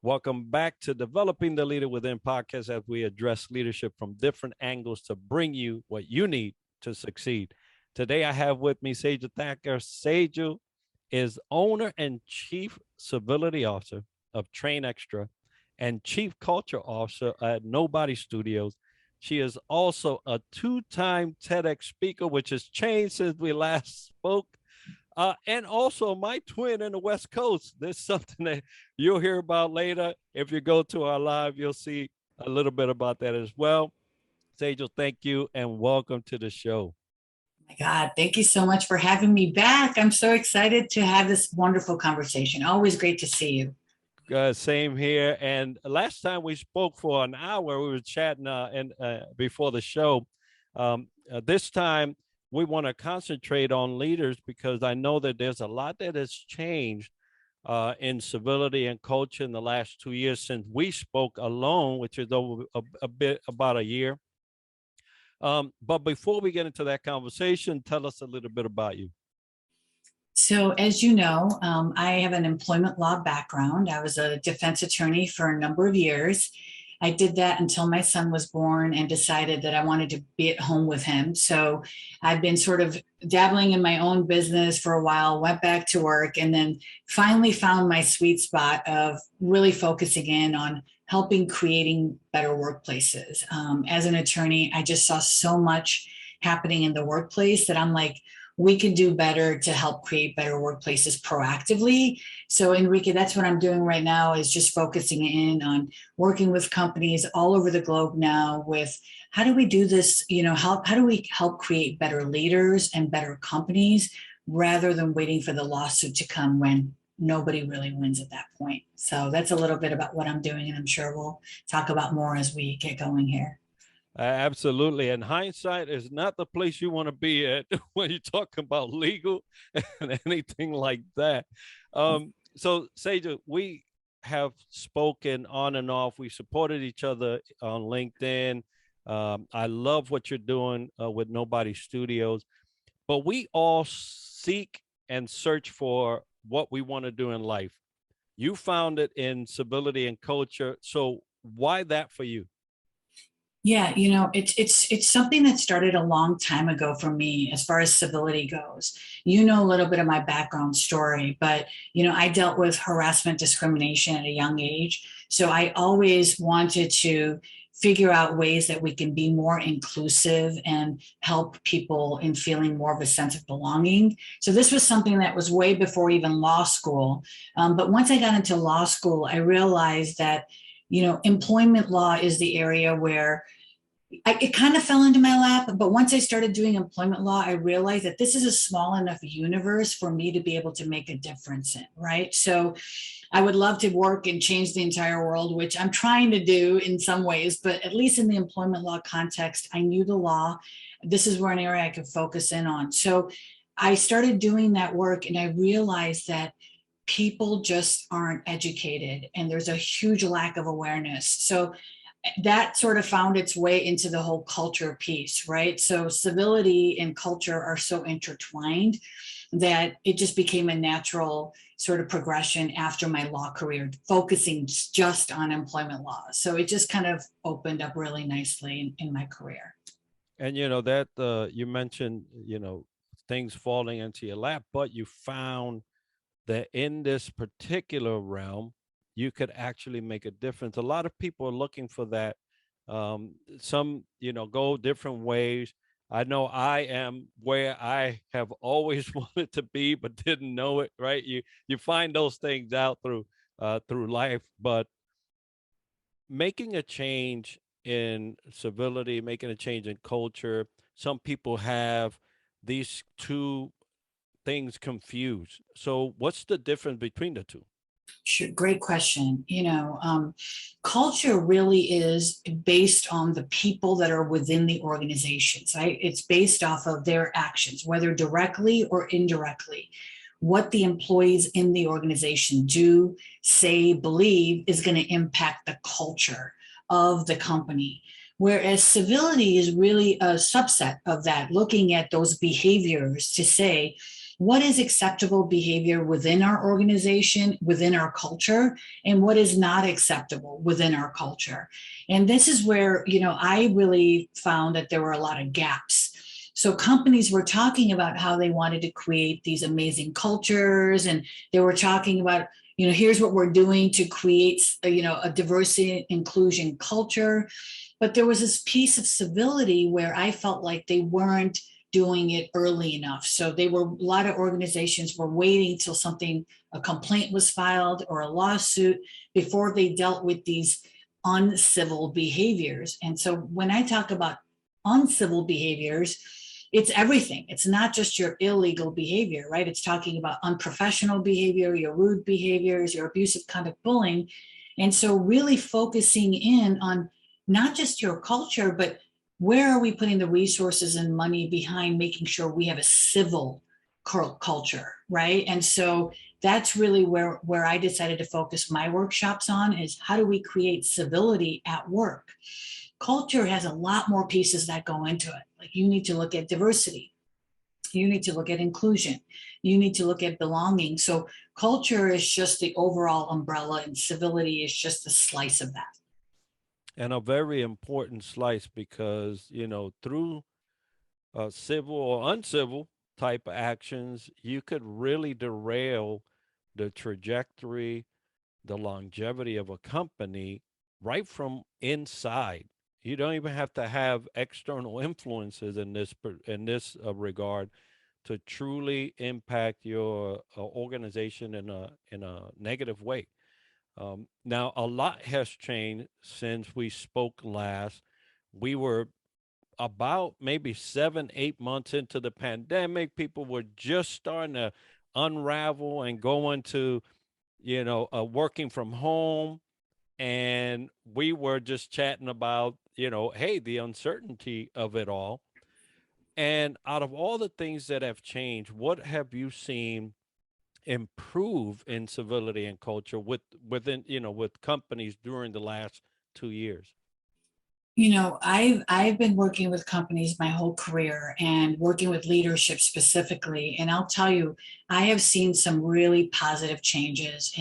Welcome back to Developing the Leader Within podcast, as we address leadership from different angles to bring you what you need to succeed. Today, I have with me Sejal Thakkar. Sejal is owner and chief civility officer of TrainXtra and chief culture officer at Nobody Studios. She is also a two-time TEDx speaker, which has changed since we last spoke. And also my twin in the West Coast. There's something that you'll hear about later. If you go to our live, you'll see a little bit about that as well. Sejal, thank you and welcome to the show. Oh my God, thank you so much for having me back. I'm so excited to have this wonderful conversation. Always great to see you. Same here. And last time we spoke for an hour, we were chatting before the show. This time, we want to concentrate on leaders because I know that there's a lot that has changed in civility and culture in the last 2 years since we spoke alone, which is over about a year. But before we get into that conversation, tell us a little bit about you. So as you know, I have an employment law background. I was a defense attorney for a number of years. I did that until my son was born and decided that I wanted to be at home with him. So I've been sort of dabbling in my own business for a while, went back to work, and then finally found my sweet spot of really focusing in on helping creating better workplaces. As an attorney, I just saw so much happening in the workplace that I'm like, we can do better to help create better workplaces proactively. So Enrique, that's what I'm doing right now, is just focusing in on working with companies all over the globe now with how do we do this, how do we help create better leaders and better companies rather than waiting for the lawsuit to come when nobody really wins at that point. So that's a little bit about what I'm doing, and I'm sure we'll talk about more as we get going here. Absolutely. And hindsight is not the place you want to be at when you're talking about legal and anything like that. So Sejal, we have spoken on and off. We supported each other on LinkedIn. I love what you're doing with Nobody Studios, but we all seek and search for what we want to do in life. You found it in civility and culture. So why that for you? Yeah, it's something that started a long time ago for me as far as civility goes. You know a little bit of my background story, but I dealt with harassment, discrimination at a young age. So I always wanted to figure out ways that we can be more inclusive and help people in feeling more of a sense of belonging. So this was something that was way before even law school. But once I got into law school, I realized that employment law is the area where it kind of fell into my lap. But once I started doing employment law, I realized that this is a small enough universe for me to be able to make a difference in, right? So I would love to work and change the entire world, which I'm trying to do in some ways, but at least in the employment law context, I knew the law. This is where an area I could focus in on. So I started doing that work, and I realized that people just aren't educated and there's a huge lack of awareness. So that sort of found its way into the whole culture piece, right? So civility and culture are so intertwined that it just became a natural sort of progression after my law career, focusing just on employment law. So it just kind of opened up really nicely in my career. And that you mentioned, things falling into your lap, but you found that in this particular realm, you could actually make a difference. A lot of people are looking for that. Some, go different ways. I know I am where I have always wanted to be, but didn't know it, right? You find those things out through life, but making a change in civility, making a change in culture, some people have these two things confused. So what's the difference between the two? Sure, great question. Culture really is based on the people that are within the organizations, right? It's based off of their actions, whether directly or indirectly. What the employees in the organization do, say, believe is going to impact the culture of the company. Whereas civility is really a subset of that, looking at those behaviors to say, what is acceptable behavior within our organization, within our culture, and what is not acceptable within our culture. And this is where, I really found that there were a lot of gaps. So companies were talking about how they wanted to create these amazing cultures, and they were talking about, here's what we're doing to create, a diversity inclusion culture. But there was this piece of civility where I felt like they weren't doing it early enough. So a lot of organizations were waiting till a complaint was filed or a lawsuit before they dealt with these uncivil behaviors. And so when I talk about uncivil behaviors, it's everything. It's not just your illegal behavior, right? It's talking about unprofessional behavior, your rude behaviors, your abusive conduct, bullying. And so really focusing in on not just your culture, but where are we putting the resources and money behind making sure we have a civil culture, right? And so that's really where I decided to focus my workshops on, is how do we create civility at work? Culture has a lot more pieces that go into it. Like, you need to look at diversity, you need to look at inclusion, you need to look at belonging. So culture is just the overall umbrella, and civility is just a slice of that. And a very important slice, because, through civil or uncivil type actions, you could really derail the trajectory, the longevity of a company right from inside. You don't even have to have external influences in this regard to truly impact your organization in a negative way. Now, a lot has changed since we spoke last. We were about maybe 7, 8 months into the pandemic. People were just starting to unravel and go into, working from home. And we were just chatting about, hey, the uncertainty of it all. And out of all the things that have changed, what have you seen improve in civility and culture with companies during the last 2 years? I've been working with companies my whole career and working with leadership specifically. And I'll tell you, I have seen some really positive changes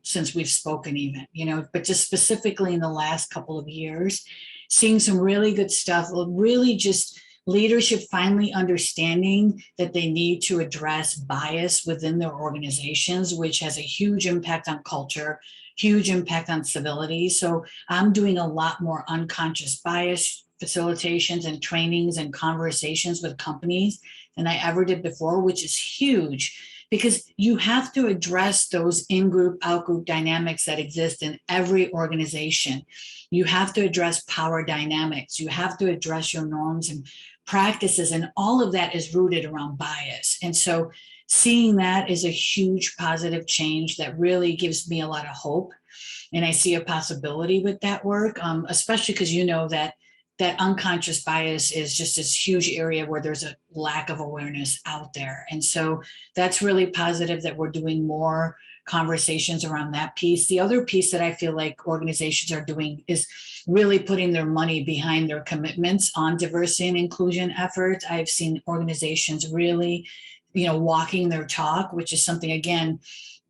since we've spoken, even, but just specifically in the last couple of years, seeing some really good stuff, really just leadership finally understanding that they need to address bias within their organizations, which has a huge impact on culture, huge impact on civility. So I'm doing a lot more unconscious bias facilitations and trainings and conversations with companies than I ever did before, which is huge, because you have to address those in-group, out-group dynamics that exist in every organization. You have to address power dynamics. You have to address your norms and practices, and all of that is rooted around bias. And so seeing that is a huge positive change that really gives me a lot of hope. And I see a possibility with that work, especially because that unconscious bias is just this huge area where there's a lack of awareness out there. And so that's really positive that we're doing more conversations around that piece. The other piece that I feel like organizations are doing is really putting their money behind their commitments on diversity and inclusion efforts. I've seen organizations really, walking their talk, which is something, again,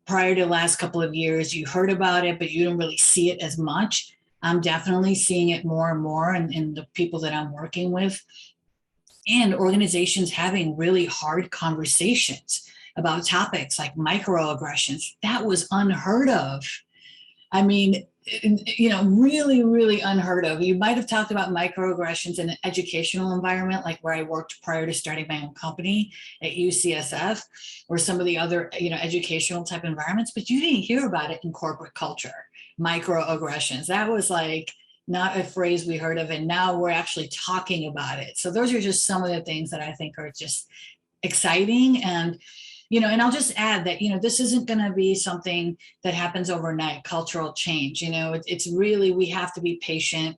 prior to the last couple of years, you heard about it, but you don't really see it as much. I'm definitely seeing it more and more in the people that I'm working with, and organizations having really hard conversations about topics like microaggressions. That was unheard of. I mean, really, really unheard of. You might have talked about microaggressions in an educational environment, like where I worked prior to starting my own company at UCSF, or some of the other, educational type environments, but you didn't hear about it in corporate culture. Microaggressions, that was like not a phrase we heard of, and now we're actually talking about it. So those are just some of the things that I think are just exciting. And I'll just add that, this isn't going to be something that happens overnight, cultural change. It's really, we have to be patient.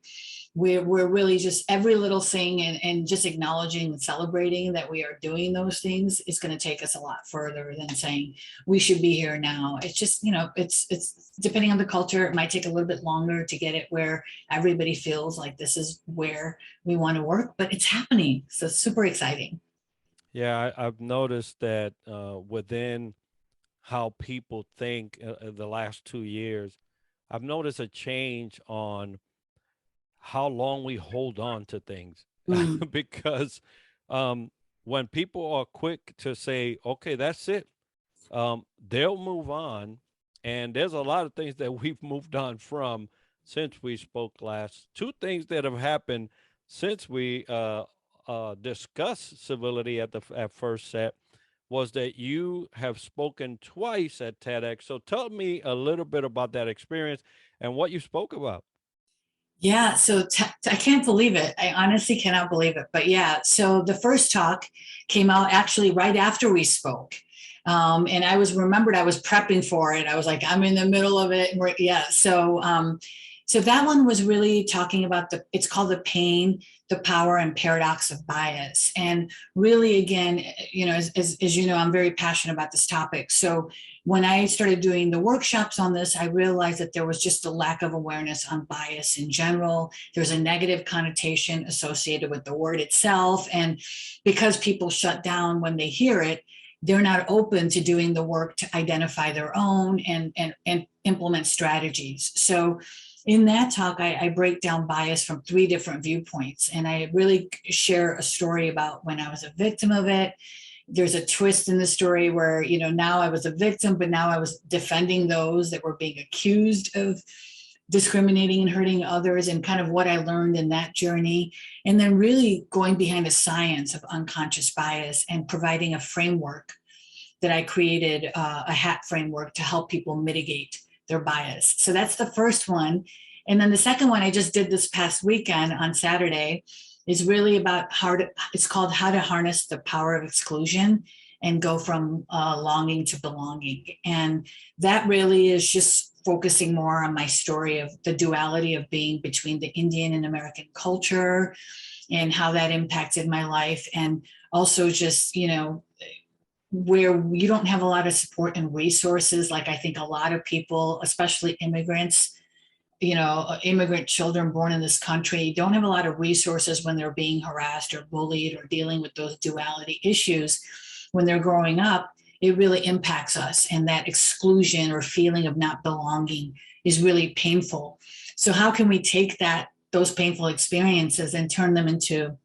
we're really just every little thing, and just acknowledging and celebrating that we are doing those things is going to take us a lot further than saying we should be here now. It's just, it's depending on the culture, it might take a little bit longer to get it where everybody feels like this is where we want to work, but it's happening. So it's super exciting. Yeah, I've noticed that within how people think the last 2 years, I've noticed a change on how long we hold on to things Mm, because um, when people are quick to say, okay, that's it, they'll move on. And there's a lot of things that we've moved on from since we spoke last. Two things that have happened since we discussed civility at first set was that you have spoken twice at TEDx. So tell me a little bit about that experience and what you spoke about. yeah, so I can't believe it. I honestly cannot believe it. But yeah, so the first talk came out actually right after we spoke. And I was remembered, I was prepping for it. I was like, I'm in the middle of it. Yeah. So that one was really talking about it's called the pain, the power, and paradox of bias. And really, again, as you know, I'm very passionate about this topic. So when I started doing the workshops on this, I realized that there was just a lack of awareness on bias in general. There's a negative connotation associated with the word itself. And because people shut down when they hear it, they're not open to doing the work to identify their own and implement strategies. So in that talk, I break down bias from 3 different viewpoints. And I really share a story about when I was a victim of it. There's a twist in the story where, now I was a victim, but now I was defending those that were being accused of discriminating and hurting others, and kind of what I learned in that journey. And then really going behind the science of unconscious bias and providing a framework that I created, a HAT framework to help people mitigate their bias. So that's the first one. And then the second one I just did this past weekend on Saturday is really about it's called How to Harness the Power of Exclusion and Go from Longing to Belonging. And that really is just focusing more on my story of the duality of being between the Indian and American culture and how that impacted my life. And also just, where you don't have a lot of support and resources, like I think a lot of people, especially immigrants, immigrant children born in this country, don't have a lot of resources when they're being harassed or bullied or dealing with those duality issues when they're growing up. It really impacts us. And that exclusion or feeling of not belonging is really painful. So how can we take those painful experiences and turn them into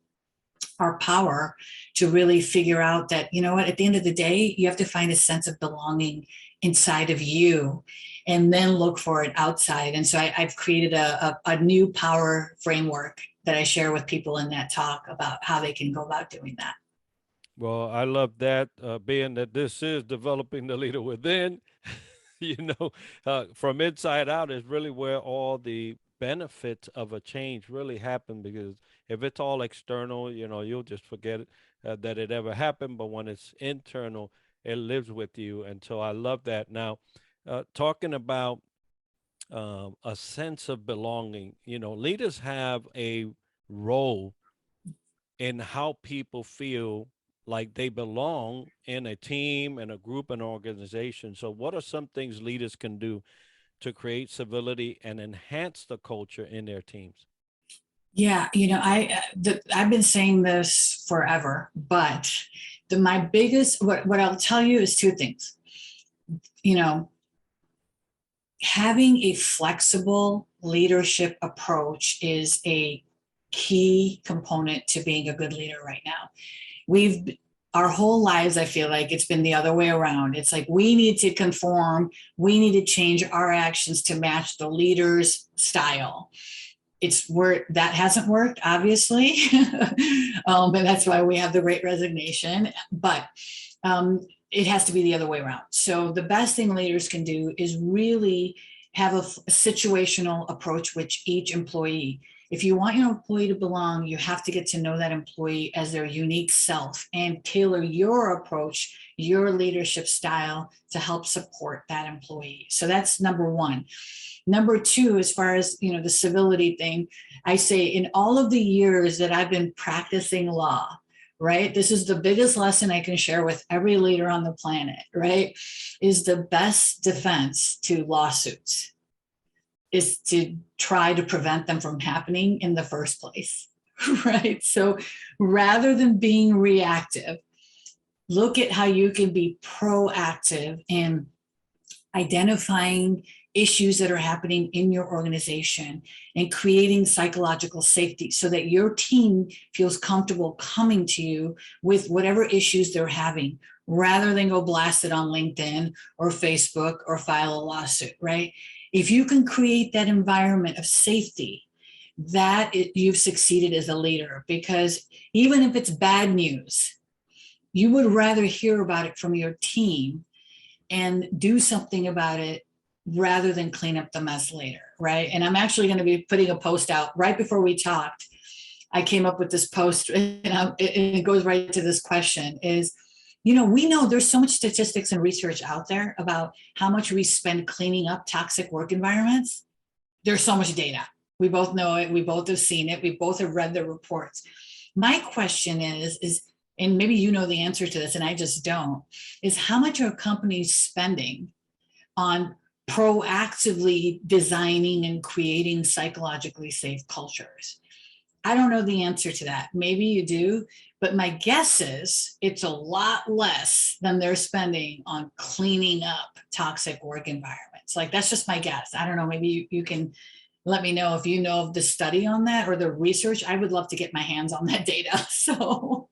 our power to really figure out that, at the end of the day, you have to find a sense of belonging inside of you and then look for it outside. And so I've created a new power framework that I share with people in that talk about how they can go about doing that. Well, I love that, being that this is developing the leader within. you know, from inside out is really where all the benefits of a change really happen. Because if it's all external, you'll just forget it, that it ever happened. But when it's internal, it lives with you. And so I love that. Now, talking about a sense of belonging, leaders have a role in how people feel like they belong in a team, in a group, an organization. So, what are some things leaders can do to create civility and enhance the culture in their teams? Yeah, I've been saying this forever, but my biggest what I'll tell you is 2 things. You know, having a flexible leadership approach is a key component to being a good leader right now. We've our whole lives, I feel like it's been the other way around. It's like we need to conform, we need to change our actions to match the leader's style. It's where that hasn't worked, obviously. But that's why we have the Great Resignation. But it has to be the other way around. So the best thing leaders can do is really have a situational approach with each employee. If you want your employee to belong, you have to get to know that employee as their unique self and tailor your approach, your leadership style to help support that employee. So that's number one. Number two, as far as, the civility thing, I say in all of the years that I've been practicing law, right? This is the biggest lesson I can share with every leader on the planet, right? Is the best defense to lawsuits is to try to prevent them from happening in the first place, right? So rather than being reactive, look at how you can be proactive in identifying issues that are happening in your organization and creating psychological safety so that your team feels comfortable coming to you with whatever issues they're having, rather than go blast it on LinkedIn or Facebook or file a lawsuit, right? If you can create that environment of safety, you've succeeded as a leader, because even if it's bad news, you would rather hear about it from your team and do something about it rather than clean up the mess later, right? And I'm actually going to be putting a post out right before we talked. I came up with this post, and it goes right to this question is, we know there's so much statistics and research out there about how much we spend cleaning up toxic work environments. There's so much data. We both know it. We both have seen it. We both have read the reports. My question is, and maybe you know the answer to this and I just don't, is how much are companies spending on proactively designing and creating psychologically safe cultures? I don't know the answer to that. Maybe you do, but my guess is it's a lot less than they're spending on cleaning up toxic work environments. Like, that's just my guess. I don't know. Maybe you can let me know if you know of the study on that or the research. I would love to get my hands on that data. So.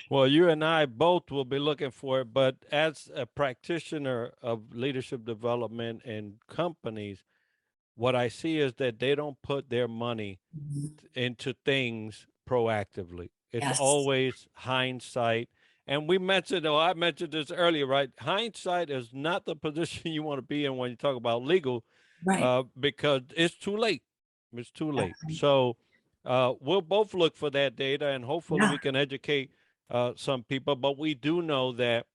Well, you and I both will be looking for it, but as a practitioner of leadership development in companies, what I see is that they don't put their money into things proactively. It's Yes. always hindsight. And I mentioned this earlier, right? Hindsight is not the position you want to be in when you talk about legal, Right. because it's too late. It's too Yeah. late. So we'll both look for that data, and hopefully Yeah. we can educate some people. But we do know that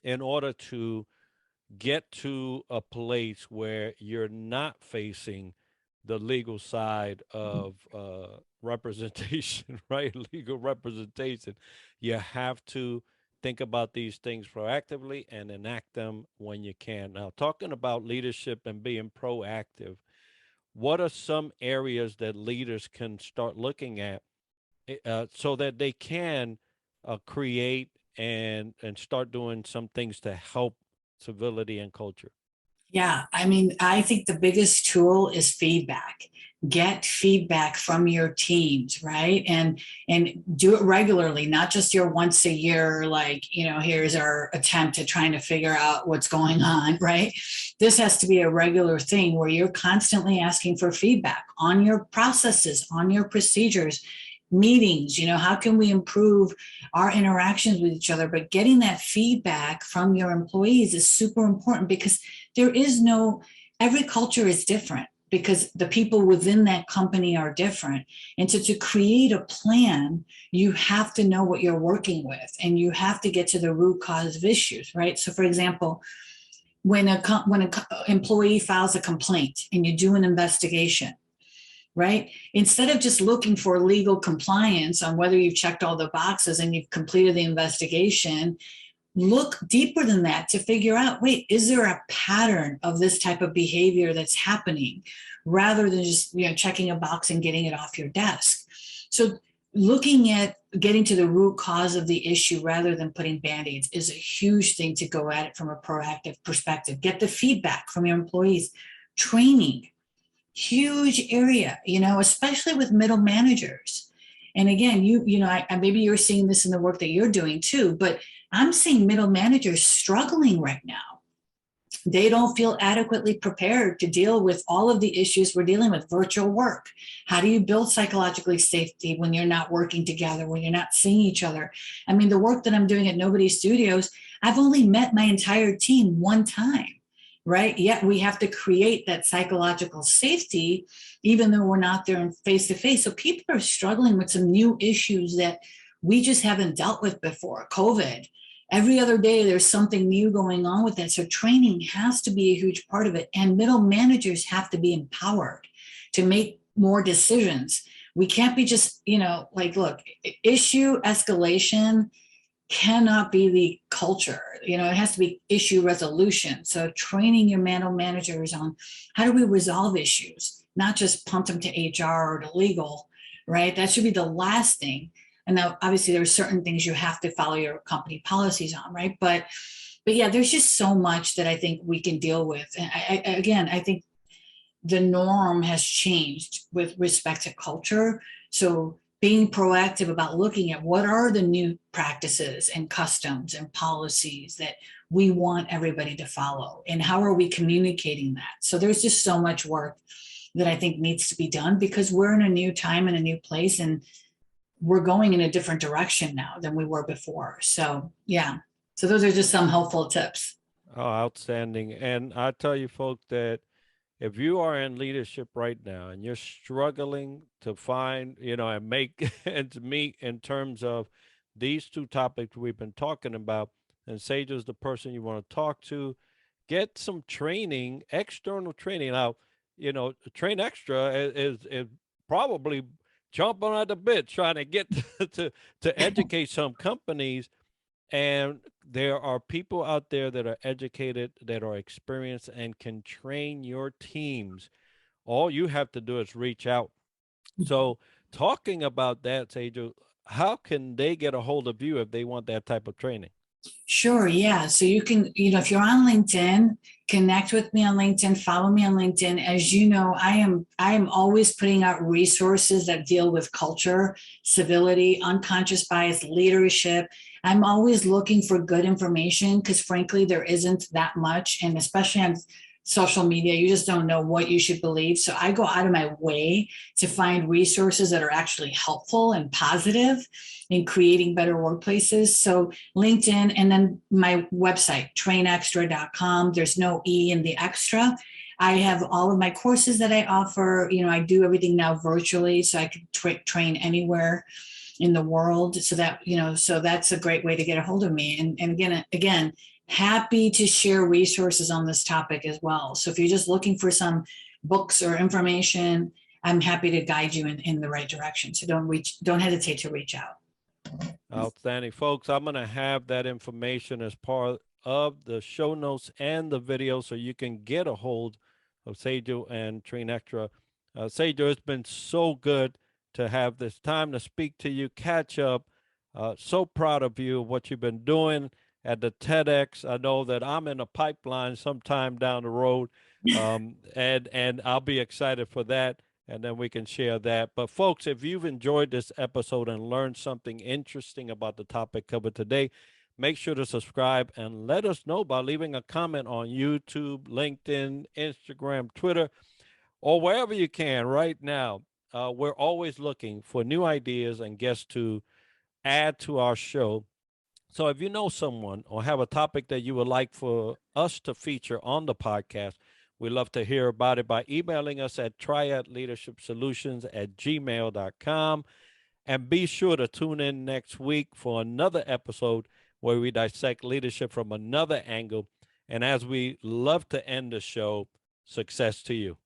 in order to get to a place where you're not facing the legal side of representation, right? Legal representation, you have to think about these things proactively and enact them when you can. Now, talking about leadership and being proactive, what are some areas that leaders can start looking at so that they can create and start doing some things to help civility and culture? Yeah, I mean, I think the biggest tool is feedback. Get feedback from your teams, right? And do it regularly, not just your once a year, like, here's our attempt at trying to figure out what's going on, right? This has to be a regular thing where you're constantly asking for feedback on your processes, on your procedures, meetings. How can we improve our interactions with each other? But getting that feedback from your employees is super important, because every culture is different, because the people within that company are different. And so to create a plan, you have to know what you're working with, and you have to get to the root cause of issues, right? So for example, when an employee files a complaint and you do an investigation, right? Instead of just looking for legal compliance on whether you've checked all the boxes and you've completed the investigation, look deeper than that to figure out, wait, is there a pattern of this type of behavior that's happening, rather than just checking a box and getting it off your desk. So looking at getting to the root cause of the issue rather than putting band-aids is a huge thing to go at it from a proactive perspective. Get the feedback from your employees. Training, huge area, especially with middle managers. And again, maybe you're seeing this in the work that you're doing too, but I'm seeing middle managers struggling right now. They don't feel adequately prepared to deal with all of the issues we're dealing with. Virtual work. How do you build psychologically safety when you're not working together, when you're not seeing each other? I mean, the work that I'm doing at Nobody Studios, I've only met my entire team one time, right? Yet we have to create that psychological safety, even though we're not there face to face. So people are struggling with some new issues that we just haven't dealt with before. COVID, every other day there's something new going on with that. So training has to be a huge part of it. And middle managers have to be empowered to make more decisions. We can't be just, like, look, issue escalation cannot be the culture. It has to be issue resolution. So training your middle managers on how do we resolve issues, not just punt them to HR or to legal, right? That should be the last thing. And now obviously there are certain things you have to follow your company policies on, right? But yeah, there's just so much that I think we can deal with. And I think the norm has changed with respect to culture. So being proactive about looking at what are the new practices and customs and policies that we want everybody to follow, and how are we communicating that? So there's just so much work that I think needs to be done, because we're in a new time and a new place, and we're going in a different direction now than we were before. So yeah, so those are just some helpful tips. Oh, outstanding. And I tell you, folks, that if you are in leadership right now and you're struggling to find, and make ends meet in terms of these two topics we've been talking about, and Sage is the person you want to talk to, get some training, external training. Now, TrainXtra is probably jumping at the bit trying to get to educate some companies, and there are people out there that are educated, that are experienced, and can train your teams. All you have to do is reach out. So, talking about that, Sejal, how can they get a hold of you if they want that type of training? Sure, yeah. So you can, if you're on LinkedIn, connect with me on LinkedIn, follow me on LinkedIn. As you know, I am always putting out resources that deal with culture, civility, unconscious bias, leadership. I'm always looking for good information, because frankly, there isn't that much. And especially on social media, you just don't know what you should believe. So I go out of my way to find resources that are actually helpful and positive in creating better workplaces. So LinkedIn, and then my website, trainextra.com. There's no E in the extra. I have all of my courses that I offer. I do everything now virtually, so I can train anywhere in the world. So that, so that's a great way to get a hold of me. And again, happy to share resources on this topic as well. So if you're just looking for some books or information, I'm happy to guide you in the right direction. So don't hesitate to reach out. Outstanding. Folks, I'm going to have that information as part of the show notes and the video so you can get a hold of Sejal and TrainXtra. Sejal, it's been so good to have this time to speak to you, catch up. So proud of you, what you've been doing at the TEDx. I know that I'm in a pipeline sometime down the road, and I'll be excited for that, and then we can share that. But folks, if you've enjoyed this episode and learned something interesting about the topic covered today, make sure to subscribe and let us know by leaving a comment on YouTube, LinkedIn, Instagram, Twitter, or wherever you can right now. We're always looking for new ideas and guests to add to our show. So if you know someone or have a topic that you would like for us to feature on the podcast, we'd love to hear about it by emailing us at triadleadershipsolutions@gmail.com. And be sure to tune in next week for another episode where we dissect leadership from another angle. And as we love to end the show, success to you.